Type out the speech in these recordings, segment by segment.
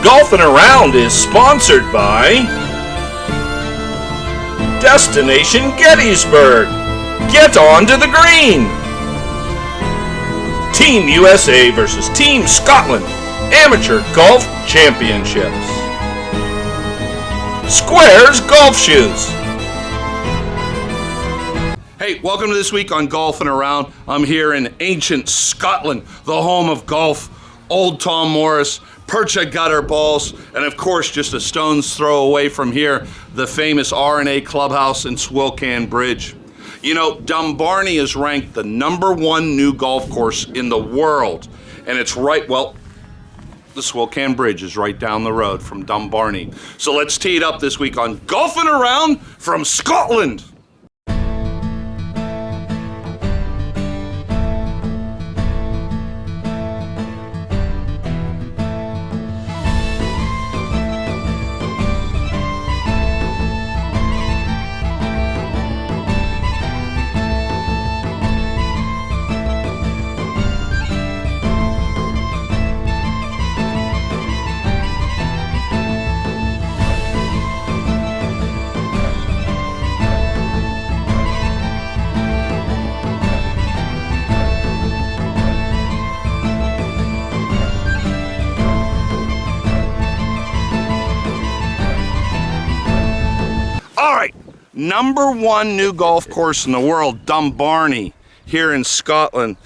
Golfing Around is sponsored by Destination Gettysburg. Get on to the green. Team USA versus Team Scotland Amateur Golf Championships. Squares Golf Shoes. Hey, welcome to This Week on Golfing Around. I'm here in ancient Scotland, the home of golf. Old Tom Morris, Percha gutter balls, and of course, just a stone's throw away from here, the famous R&A Clubhouse in Swilcan Bridge. You know, Dumbarnie is ranked the #1 new golf course in the world, and it's right, well, the Swilcan Bridge is right down the road from Dumbarnie. So let's tee it up this week on Golfing Around from Scotland. #1 new golf course in the world, Dumbarnie, here in Scotland.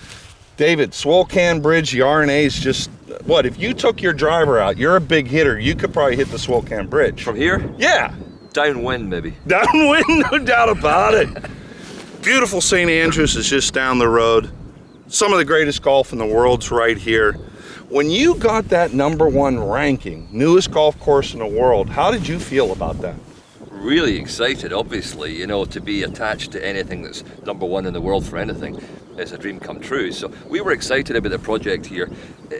David, Swilcan Bridge, the R&A is just, what, if you took your driver out, you're a big hitter, you could probably hit the Swilcan Bridge. From here? Yeah. Downwind, maybe. Downwind, no doubt about it. Beautiful St. Andrews is just down the road. Some of the greatest golf in the world's right here. When you got that #1 ranking, newest golf course in the world, how did you feel about that? Really excited, obviously. You know, to be attached to anything that's #1 in the world for anything is a dream come true. So we were excited about the project here.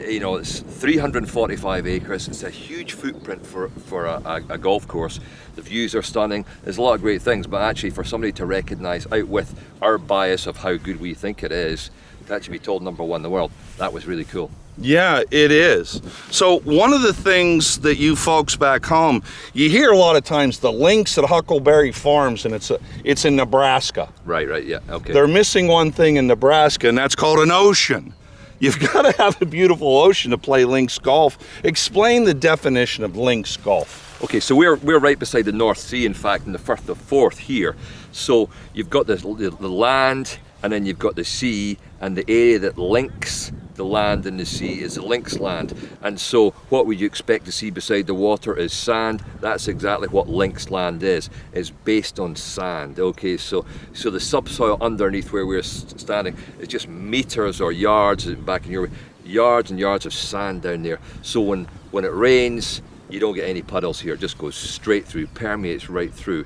You know, it's 345 acres. It's a huge footprint for a golf course. The views are stunning. There's a lot of great things, but actually for somebody to recognise, out with our bias of how good we think it is, to actually be told #1 in the world, that was really cool. Yeah, it is. So one of the things that you folks back home, you hear a lot of times the links at Huckleberry Farms, and it's in Nebraska. Right, yeah, okay. They're missing one thing in Nebraska, and that's called an ocean. You've got to have a beautiful ocean to play links golf. Explain the definition of links golf. Okay, so we're right beside the North Sea, in fact, in the Firth of Forth here. So you've got the land, and then you've got the sea, and the area that links the land and the sea is the links land. And so what would you expect to see beside the water is sand. That's exactly what links land is based on sand. Okay, so the subsoil underneath where we're standing is just meters or yards, back in your yards and yards of sand down there. So when it rains, you don't get any puddles here. It just goes straight through, permeates right through.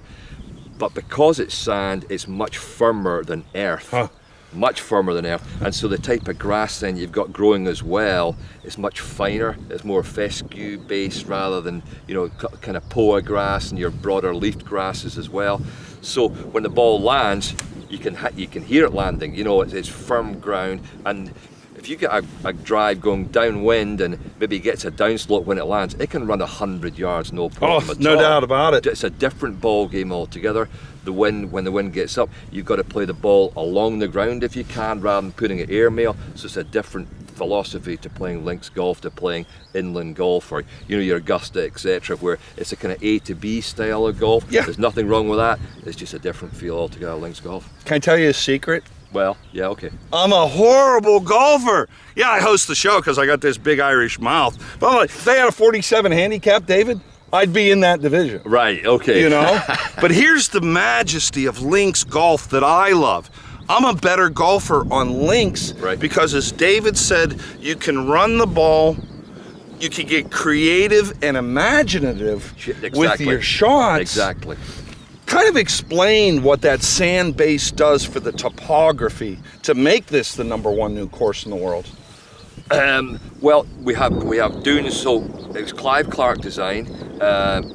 But because it's sand, it's much firmer than earth. Huh. Much firmer than earth, and so the type of grass then you've got growing as well is much finer. It's more fescue based rather than, you know, kind of poa grass and your broader leafed grasses as well. So when the ball lands, you can hear it landing. You know, it's firm ground, and if you get a drive going downwind and maybe gets a downslope when it lands, it can run 100 yards, no problem at all. No doubt about it. It's a different ball game altogether. When the wind gets up, you've got to play the ball along the ground if you can, rather than putting it airmail. So it's a different philosophy to playing links golf, to playing inland golf, or, you know, your Augusta, etc., where it's a kind of A to B style of golf. Yeah. There's nothing wrong with that. It's just a different feel altogether, links golf. Can I tell you a secret? Well, yeah, okay. I'm a horrible golfer. Yeah, I host the show because I got this big Irish mouth. But I'm like, if they had a 47 handicap, David, I'd be in that division. Right, okay. You know? But here's the majesty of links golf that I love. I'm a better golfer on links, right, because, as David said, you can run the ball, you can get creative and imaginative with your shots. Exactly. Kind of explain what that sand base does for the topography to make this the #1 new course in the world. Well, we have dunes. So it was Clive Clark design.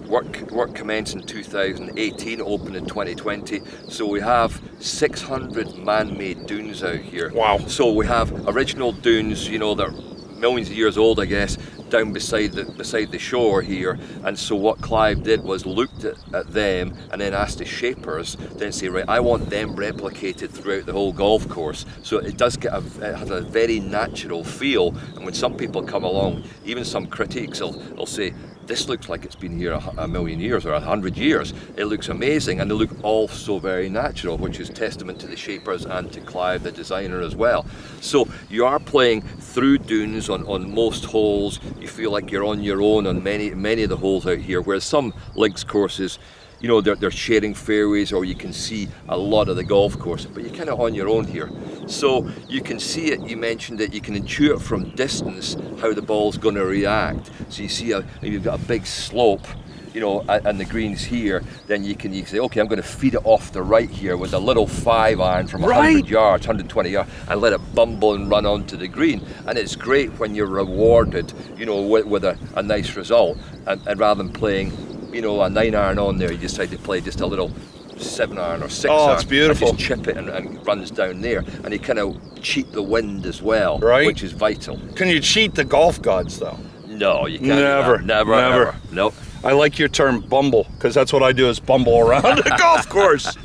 Work commenced in 2018, opened in 2020. So we have 600 man-made dunes out here. Wow. So we have original dunes, you know, that are millions of years old, I guess, down beside the shore here. And so what Clive did was looked at them and then asked the shapers, then say, right, I want them replicated throughout the whole golf course. So it does it has a very natural feel. And when some people come along, even some critics will say, this looks like it's been here a million years or 100 years. It looks amazing, and they look all so very natural, which is testament to the shapers and to Clive, the designer, as well. So you are playing through dunes on most holes. You feel like you're on your own on many of the holes out here, whereas some links courses, you know, they're sharing fairways, or you can see a lot of the golf course, but you're kind of on your own here. So you can see it, you mentioned it, you can intuit from distance how the ball's going to react. So you see you've got a big slope, you know, and the green's here, then you can say, okay, I'm going to feed it off the right here with a little 5-iron from 100 yards, 120 yards, and let it bumble and run onto the green. And it's great when you're rewarded, you know, with a nice result, and rather than playing, you know, a 9-iron on there, you decide to play just a little 7-iron or 6-iron. Oh, it's beautiful. And just chip it and runs down there, and you kind of cheat the wind as well, right? Which is vital. Can you cheat the golf gods though? No, you can't. Never, never. Ever. Nope. I like your term bumble, because that's what I do, is bumble around the golf course.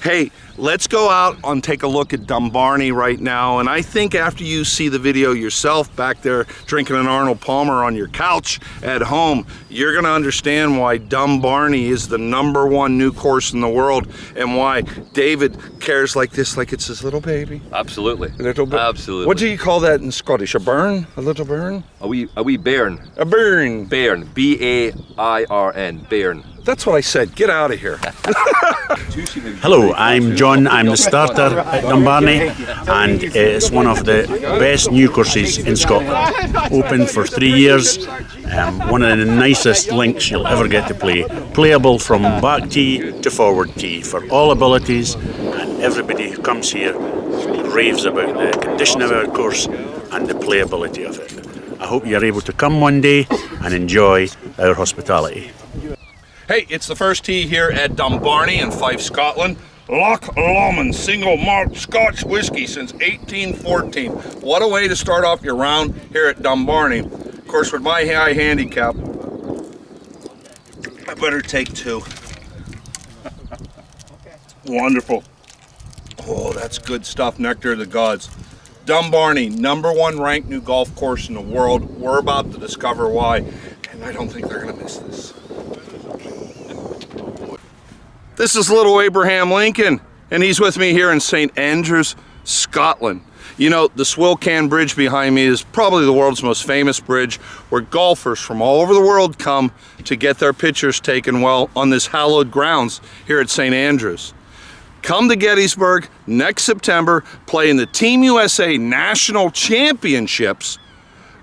Hey, let's go out and take a look at Dumbarnie right now. And I think after you see the video yourself back there drinking an Arnold Palmer on your couch at home, you're going to understand why Dumbarnie is the #1 new course in the world, and why David cares like this, like it's his little baby. Absolutely. Absolutely. What do you call that in Scottish? A burn? A little burn? A wee bairn. A burn. Bairn. B-A-I-R-N. Bairn. That's what I said. Get out of here. Hello, I'm John. I'm the starter at Dumbarnie, and it's one of the best new courses in Scotland. Open for 3 years, one of the nicest links you'll ever get to play. Playable from back tee to forward tee for all abilities, and everybody who comes here raves about the condition of our course and the playability of it. I hope you're able to come one day and enjoy our hospitality. Hey, it's the first tee here at Dumbarnie in Fife, Scotland. Loch Lomond single malt Scotch whiskey since 1814. What a way to start off your round here at Dumbarnie. Of course, with my high handicap, I better take 2. Wonderful. Oh, that's good stuff, nectar of the gods. Dumbarnie, #1 ranked new golf course in the world. We're about to discover why, and I don't think they're gonna miss this. This is little Abraham Lincoln, and he's with me here in St. Andrews, Scotland. You know, the Swilcan Bridge behind me is probably the world's most famous bridge, where golfers from all over the world come to get their pictures taken, well, on this hallowed grounds here at St. Andrews. Come to Gettysburg next September, play in the Team USA National Championships,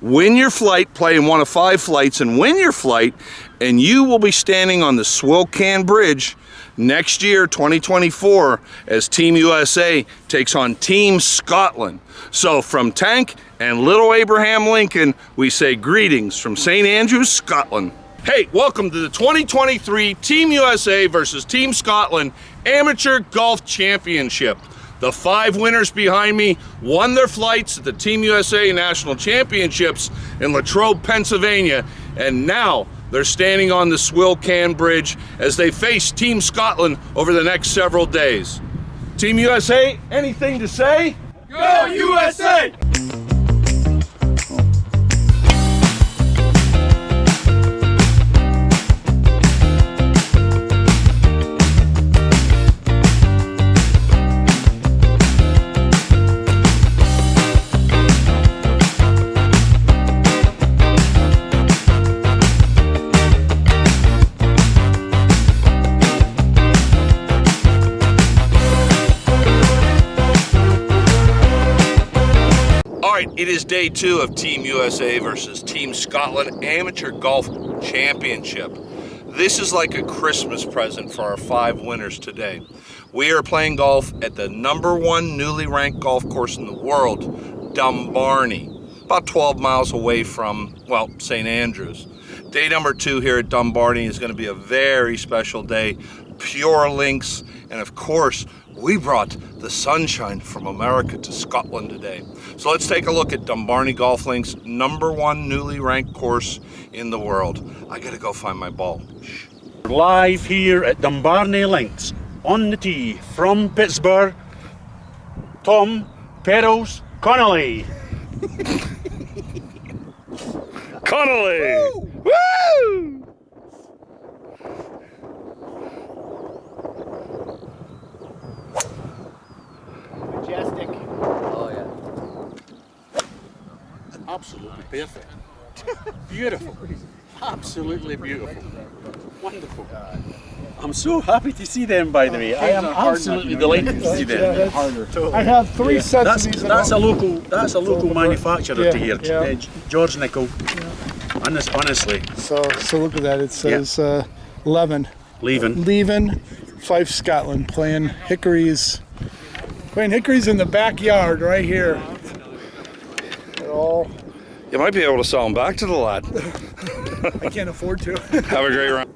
win your flight, play in one of 5 flights and win your flight, and you will be standing on the Swilcan Bridge next year, 2024, as Team USA takes on Team Scotland. So from Tank and little Abraham Lincoln, we say greetings from St. Andrews, Scotland. Hey, welcome to the 2023 Team USA versus Team Scotland Amateur Golf Championship. The 5 winners behind me won their flights at the Team USA National Championships in Latrobe, Pennsylvania, and now they're standing on the Swilcan Bridge as they face Team Scotland over the next several days. Team USA, anything to say? Go USA! It is day 2 of Team USA versus Team Scotland Amateur Golf Championship. This is like a Christmas present for our 5 winners today. We are playing golf at the #1 newly ranked golf course in the world, Dumbarnie, about 12 miles away from, well, St. Andrews. Day number 2 here at Dumbarnie is going to be a very special day. pure links, and of course, we brought the sunshine from America to Scotland today. So let's take a look at Dumbarnie Golf Links, #1 newly ranked course in the world. I gotta go find my ball. Live here at Dumbarnie Links, on the tee from Pittsburgh, Tom Perros Connolly. Connolly! Woo! Majestic. Oh yeah. Absolutely perfect. Beautiful. Absolutely beautiful. Wonderful. I'm so happy to see them, by the way. I am absolutely delighted to see them. I have 3 sets of these. That's a local manufacturer to here, Yeah. George Nicol. Honestly, So look at that. It says Levin. leaving. Fife, Scotland, playing hickories. Playing hickories in the backyard right here. They're all. You might be able to sell them back to the lad. I can't afford to. Have a great round.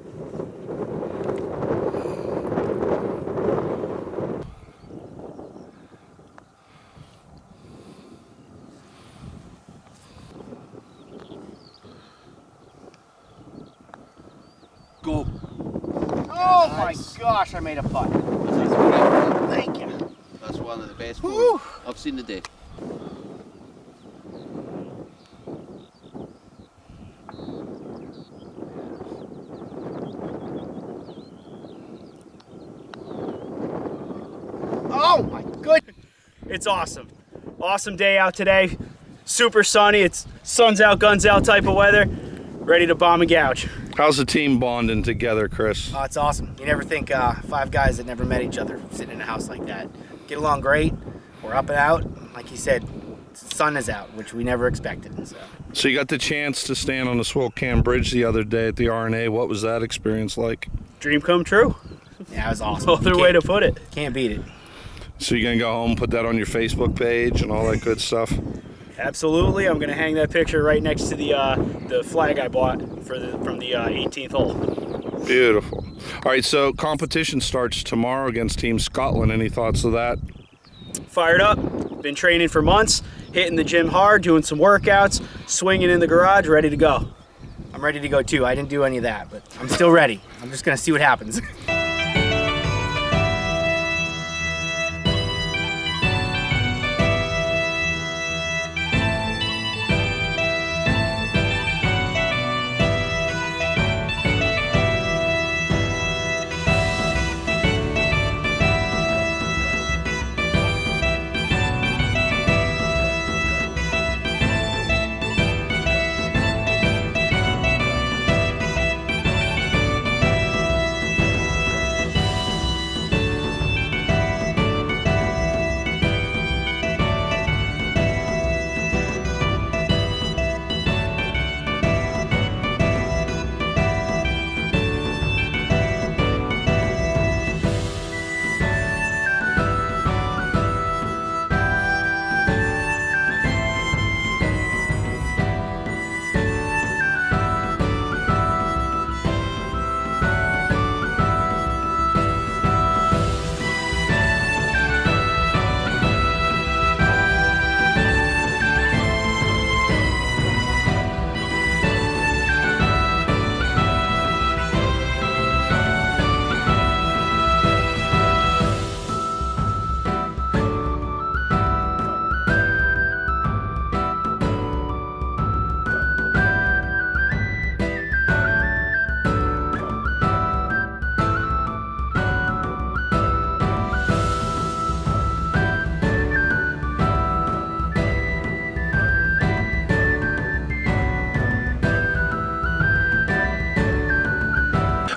Go. Oh my gosh, I made a putt. Thank you. That's one of the best balls I've seen today. Oh my goodness. It's awesome. Awesome day out today. Super sunny. It's sun's out, guns out type of weather. Ready to bomb and gouge. How's the team bonding together, Chris? Oh, it's awesome. You never think 5 guys that never met each other sitting in a house like that get along great. We're up and out. Like he said, the sun is out, which we never expected. So you got the chance to stand on the Swilcan Bridge the other day at the R&A. What was that experience like? Dream come true. Yeah, it was awesome. No other way to put it. Can't beat it. So you're gonna go home, put that on your Facebook page and all that good stuff? Absolutely. I'm gonna hang that picture right next to the flag I bought from the 18th hole. Beautiful. All right, so competition starts tomorrow against Team Scotland. Any thoughts of that? Fired up. Been training for months. Hitting the gym hard. Doing some workouts. Swinging in the garage. Ready to go. I'm ready to go too. I didn't do any of that, but I'm still ready. I'm just gonna see what happens.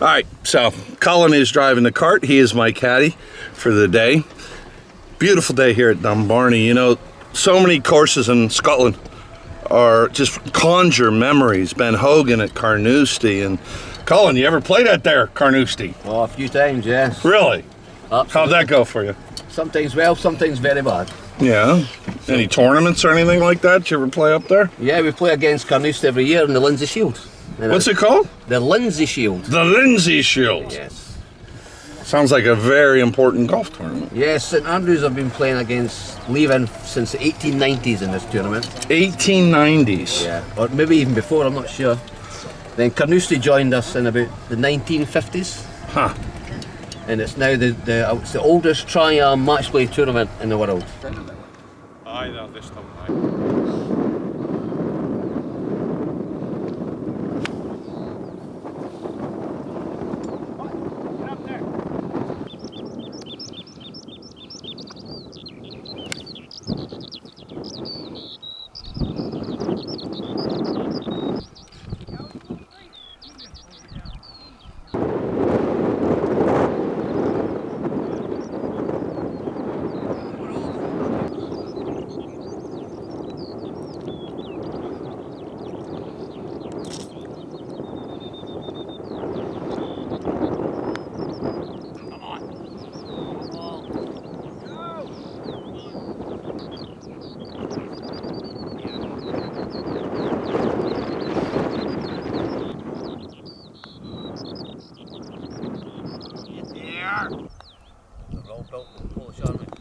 All right, so Colin is driving the cart. He is my caddy for the day. Beautiful day here at Dumbarnie. You know, so many courses in Scotland are just conjure memories. Ben Hogan at Carnoustie. And Colin, you ever played out there, Carnoustie? Oh, a few times, yes. Really? Absolutely. How'd that go for you? Sometimes well, sometimes very bad. Yeah. Any tournaments or anything like that you ever play up there? Yeah, we play against Carnoustie every year in the Lindsay Shield. What's it called? The Lindsay Shield. The Lindsay Shield. Yes. Sounds like a very important golf tournament. Yes, St Andrews have been playing against leaving since the 1890s in this tournament. 1890s. Yeah, or maybe even before, I'm not sure. Then Carnoustie joined us in about the 1950s. Huh. And it's now it's the oldest tri-am match play tournament in the world. Aye, no, this time.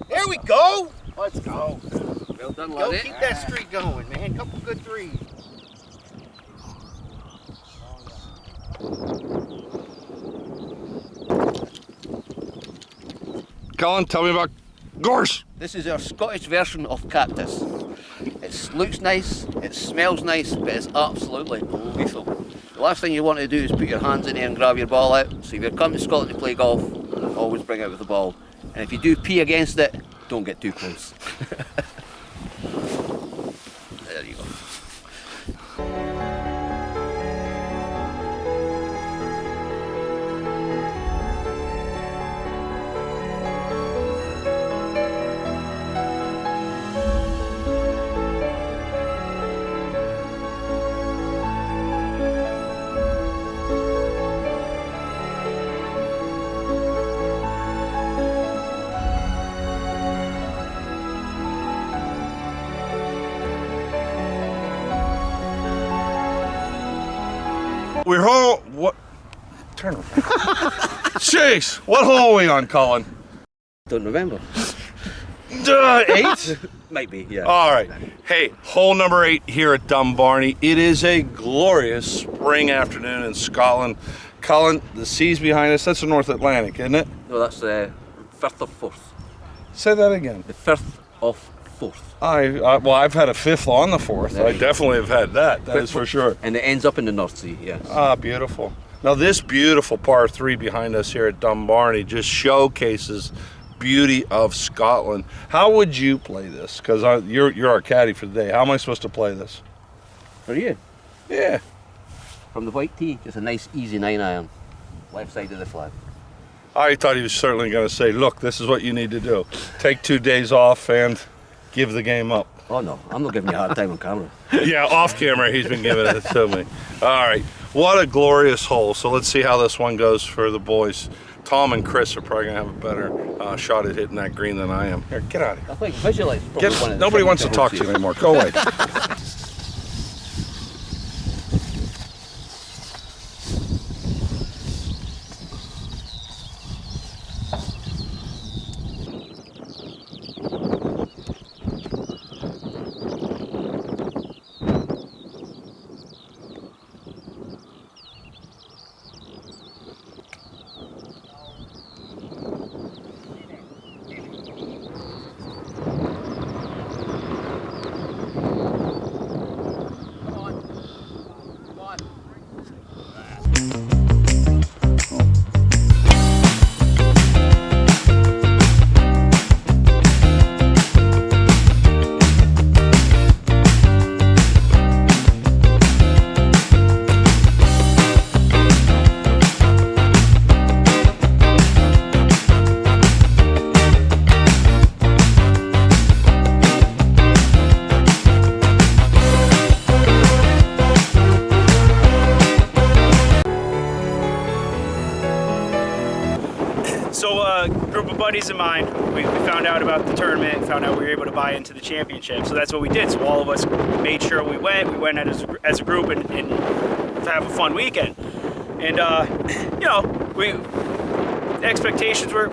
There we go. Let's go. Well done, Go laddie. keep that streak going, man. Couple good threes. Colin, tell me about gorse. This is our Scottish version of cactus. It looks nice, it smells nice, but it's absolutely lethal. The last thing you want to do is put your hands in there and grab your ball out. So if you're coming to Scotland to play golf, always bring it out with the ball. And if you do pee against it, don't get too close. There you go. We're home. What? Turn around. Jeez, what hole are we on, Colin? Don't remember. 8? Might be, yeah. All right. Hey, hole number 8 here at Dumbarnie. It is a glorious spring afternoon in Scotland. Colin, the sea's behind us. That's the North Atlantic, isn't it? No, that's the Firth of Forth. Say that again. The Firth of Forth. Well, I've had a 5th on the 4th. There I you go. definitely have had that. That is for sure. And it ends up in the North Sea, yes. Ah, beautiful. Now this beautiful par 3 behind us here at Dumbarnie just showcases beauty of Scotland. How would you play this? Because you're our caddy for the day. How am I supposed to play this? For you? Yeah. From the white tee, just a nice easy 9-iron. Left side of the flag. I thought he was certainly going to say, look, this is what you need to do. Take 2 days off and give the game up. Oh no, I'm not giving you a hard time on camera. Yeah, off camera, he's been giving it to me. All right, what a glorious hole. So let's see how this one goes for the boys. Tom and Chris are probably going to have a better shot at hitting that green than I am. Here, get out of here. I think visually it's probably one of the Nobody wants to talk to you holes anymore. Go away. Group of buddies of mine, we found out about the tournament, found out we were able to buy into the championship. So that's what we did. So all of us made sure we went as a group and have a fun weekend. And, you know, expectations were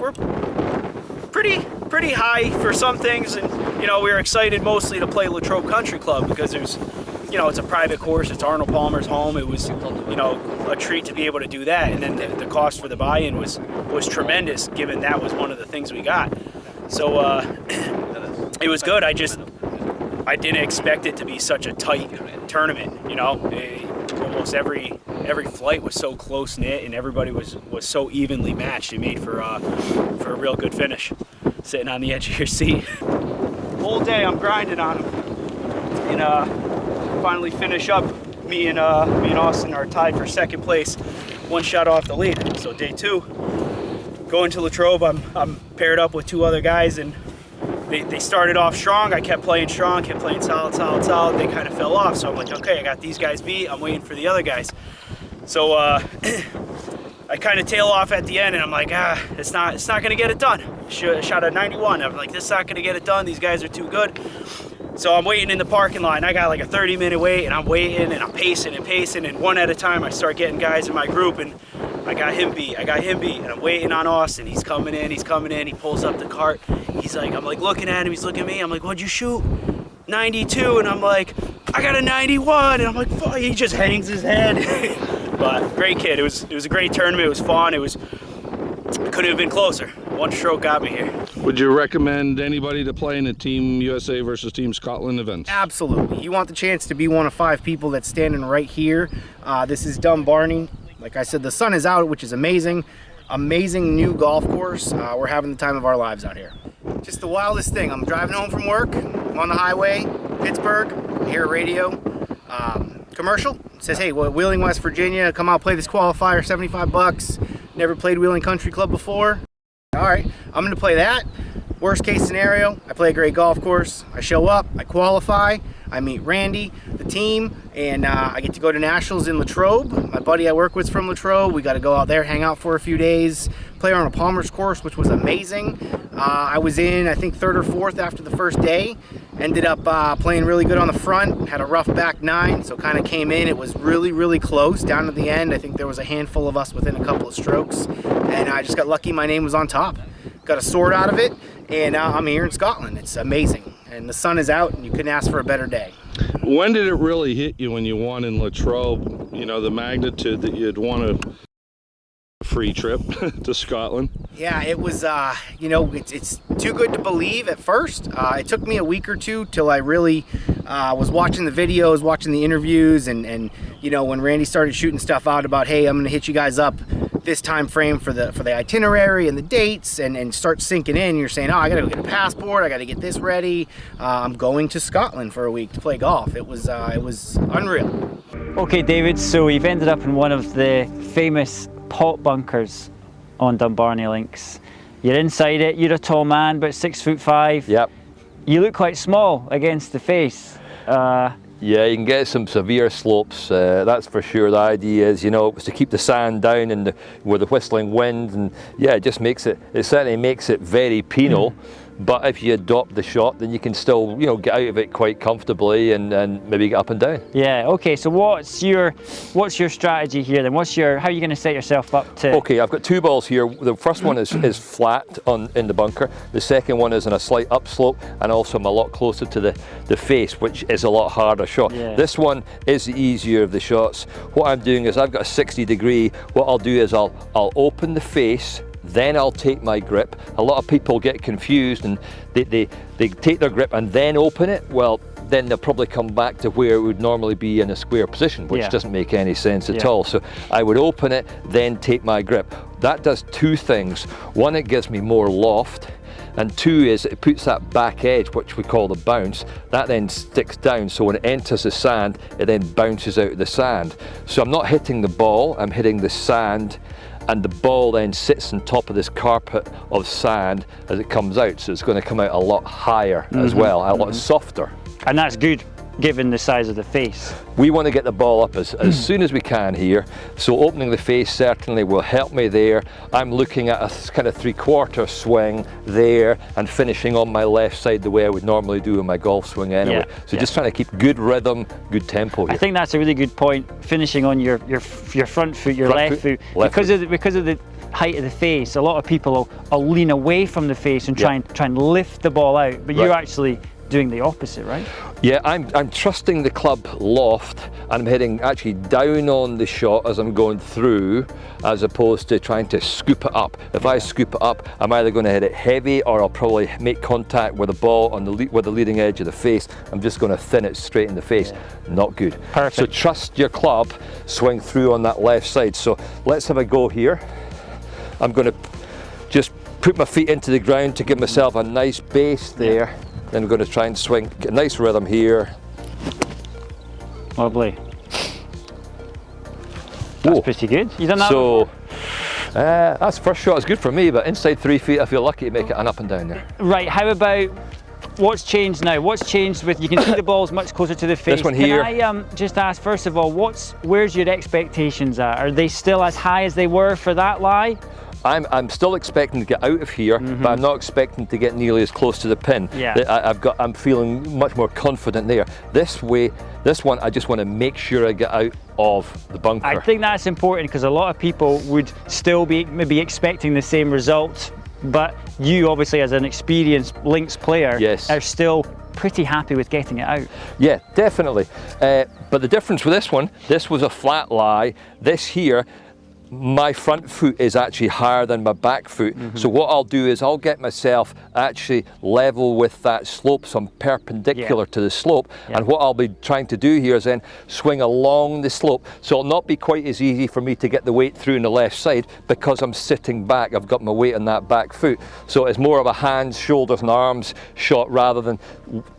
pretty high for some things, and you know, we were excited mostly to play Latrobe Country Club because there's, you know, it's a private course, it's Arnold Palmer's home. It was, you know, a treat to be able to do that, and then the cost for the buy-in was tremendous, given that was one of the things we got. So it was good. I didn't expect it to be such a tight tournament. You know, almost every flight was so close knit, and everybody was so evenly matched. It made for a real good finish, sitting on the edge of your seat. Whole day I'm grinding on them, and finally finish up. Me and Austin are tied for second place, one shot off the lead. So day 2, going to Latrobe, I'm paired up with 2 other guys, and they started off strong. I kept playing strong, kept playing solid. They kind of fell off. So I'm like, okay, I got these guys beat. I'm waiting for the other guys. So I kind of tail off at the end, and I'm like, it's not gonna get it done. Shot a 91. I'm like, this is not gonna get it done. These guys are too good. So I'm waiting in the parking lot, and I got like a 30-minute wait, and I'm waiting, and I'm pacing, and one at a time I start getting guys in my group, and I got him beat, and I'm waiting on Austin. He's coming in, he pulls up the cart. I'm like looking at him, he's looking at me. I'm like, what'd you shoot? 92, and I'm like, I got a 91, and I'm like, fuck, he just hangs his head. But great kid. It was a great tournament. It was fun. It couldn't have been closer. One stroke got me here. Would you recommend anybody to play in a Team USA versus Team Scotland event? Absolutely. You want the chance to be one of 5 people that's standing right here. This is Dumbarnie. Like I said, the sun is out, which is amazing. Amazing new golf course. We're having the time of our lives out here. Just the wildest thing. I'm driving home from work. I'm on the highway, Pittsburgh. I hear a radio commercial. It says, hey, Wheeling, West Virginia, come out, play this qualifier, $75. Never played Wheeling Country Club before. All right, I'm gonna play that. Worst case scenario, I play a great golf course. I show up, I qualify, I meet Randy, the team, and I get to go to Nationals in Latrobe. My buddy I work with is from Latrobe. We got to go out there, hang out for a few days, play on a Palmer's course, which was amazing. I was in, I think, 3rd or 4th after the first day. Ended up playing really good on the front, had a rough back 9, so kind of came in. It was really, really close down to the end. I think there was a handful of us within a couple of strokes, and I just got lucky my name was on top. Got a sword out of it, and I'm here in Scotland. It's amazing, and the sun is out, and you couldn't ask for a better day. When did it really hit you when you won in Latrobe, you know, the magnitude that you'd want a free trip to Scotland? Yeah, it was, you know, it's too good to believe at first. It took me a week or 2 till I really was watching the videos, watching the interviews, and you know, when Randy started shooting stuff out about, hey, I'm gonna hit you guys up this time frame for the itinerary and the dates, and start sinking in. You're saying, oh, I gotta go get a passport, I gotta get this ready. I'm going to Scotland for a week to play golf. It was unreal. Okay, David, so you've ended up in one of the famous pot bunkers on Dumbarnie Links. You're inside it, you're a tall man, about 6'5". Yep. You look quite small against the face. Yeah, you can get some severe slopes, that's for sure. The idea is, you know, was to keep the sand down and with the whistling wind, and yeah, it just makes it certainly makes it very penal. But if you adopt the shot, then you can still, you know, get out of it quite comfortably and maybe get up and down. Yeah. Okay. So what's your strategy here then? How are you going to set yourself up to? Okay, I've got 2 balls here. The first one is flat in the bunker. The second one is on a slight upslope, and also I'm a lot closer to the face, which is a lot harder shot. Yeah. This one is the easier of the shots. What I'm doing is I've got a 60 degree. What I'll do is I'll open the face, then I'll take my grip. A lot of people get confused and they take their grip and then open it. Well, then they'll probably come back to where it would normally be in a square position, which doesn't make any sense at all. So I would open it, then take my grip. That does 2 things. One, it gives me more loft, and 2 is it puts that back edge, which we call the bounce, that then sticks down, so when it enters the sand, it then bounces out of the sand. So I'm not hitting the ball, I'm hitting the sand, and the ball then sits on top of this carpet of sand as it comes out, so it's going to come out a lot higher as well, a lot softer. And that's good, given the size of the face. We want to get the ball up as soon as we can here, so opening the face certainly will help me there. I'm looking at a kind of 3/4 swing there and finishing on my left side the way I would normally do in my golf swing anyway. So just trying to keep good rhythm, good tempo here. I think that's a really good point, finishing on your front foot, your left foot. Because of height of the face, a lot of people will lean away from the face and try and lift the ball out, but you're actually doing the opposite, right? Yeah, I'm trusting the club loft, and I'm heading actually down on the shot as I'm going through, as opposed to trying to scoop it up. If I scoop it up, I'm either going to hit it heavy, or I'll probably make contact with the ball on with the leading edge of the face. I'm just going to thin it straight in the face. Not good. Perfect. So trust your club, swing through on that left side. So let's have a go here. I'm going to just put my feet into the ground to give myself a nice base there. Then I'm going to try and swing, get a nice rhythm here. Lovely. That's pretty good. You done that? So, that's first shot is good for me, but inside 3 feet, I feel lucky to make it an up and down there. Right, how about what's changed now? What's changed with, you can see the ball's much closer to the face. This one here. Can I just ask, first of all, where's your expectations at? Are they still as high as they were for that lie? I'm still expecting to get out of here, but I'm not expecting to get nearly as close to the pin. Yeah. I'm feeling much more confident there. This one, I just want to make sure I get out of the bunker. I think that's important because a lot of people would still be maybe expecting the same result, but you obviously as an experienced links player are still pretty happy with getting it out. Yeah, definitely. But the difference with this was a flat lie. This here, my front foot is actually higher than my back foot. So what I'll do is I'll get myself actually level with that slope, so I'm perpendicular to the slope. And what I'll be trying to do here is then swing along the slope. So it'll not be quite as easy for me to get the weight through on the left side because I'm sitting back. I've got my weight on that back foot. So it's more of a hands, shoulders and arms shot rather than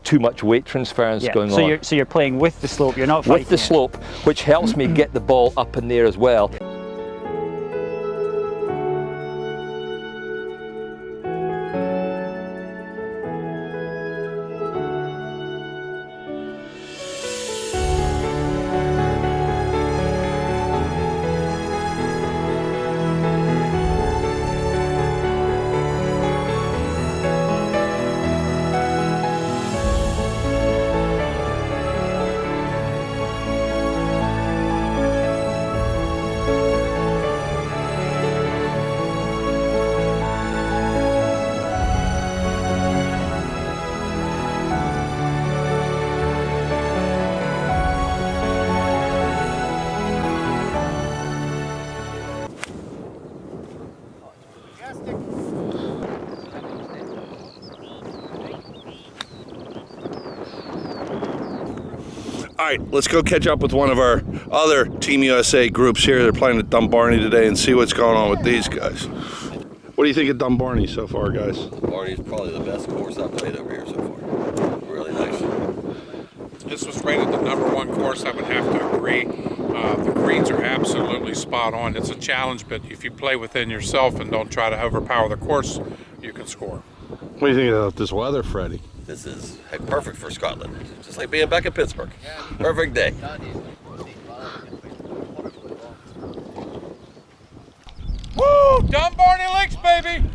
too much weight transference going on. So you're playing with the slope, you're not fighting with the slope, which helps me get the ball up in there as well. All right, let's go catch up with one of our other Team USA groups here. They're playing at Dumbarnie today and see what's going on with these guys. What do you think of Dumbarnie so far, guys? Dumbarnie is probably the best course I've played over here so far. Really nice. This was rated the #1 course. I would have to agree. The greens are absolutely spot on. It's a challenge, but if you play within yourself and don't try to overpower the course, you can score. What do you think about this weather, Freddie? This is perfect for Scotland. Just like being back in Pittsburgh. Perfect day. Woo! Dumbarnie Links, baby!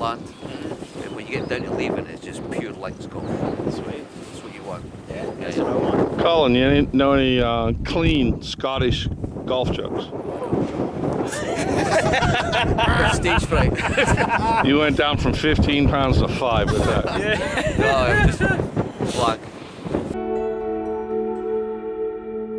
Parkland. And when you get down to leaving, it's just pure links golf. That's what you want. Yeah, that's what I want. Colin, you know any clean Scottish golf jokes? Stage fright. You went down from 15 pounds to 5 with that. No,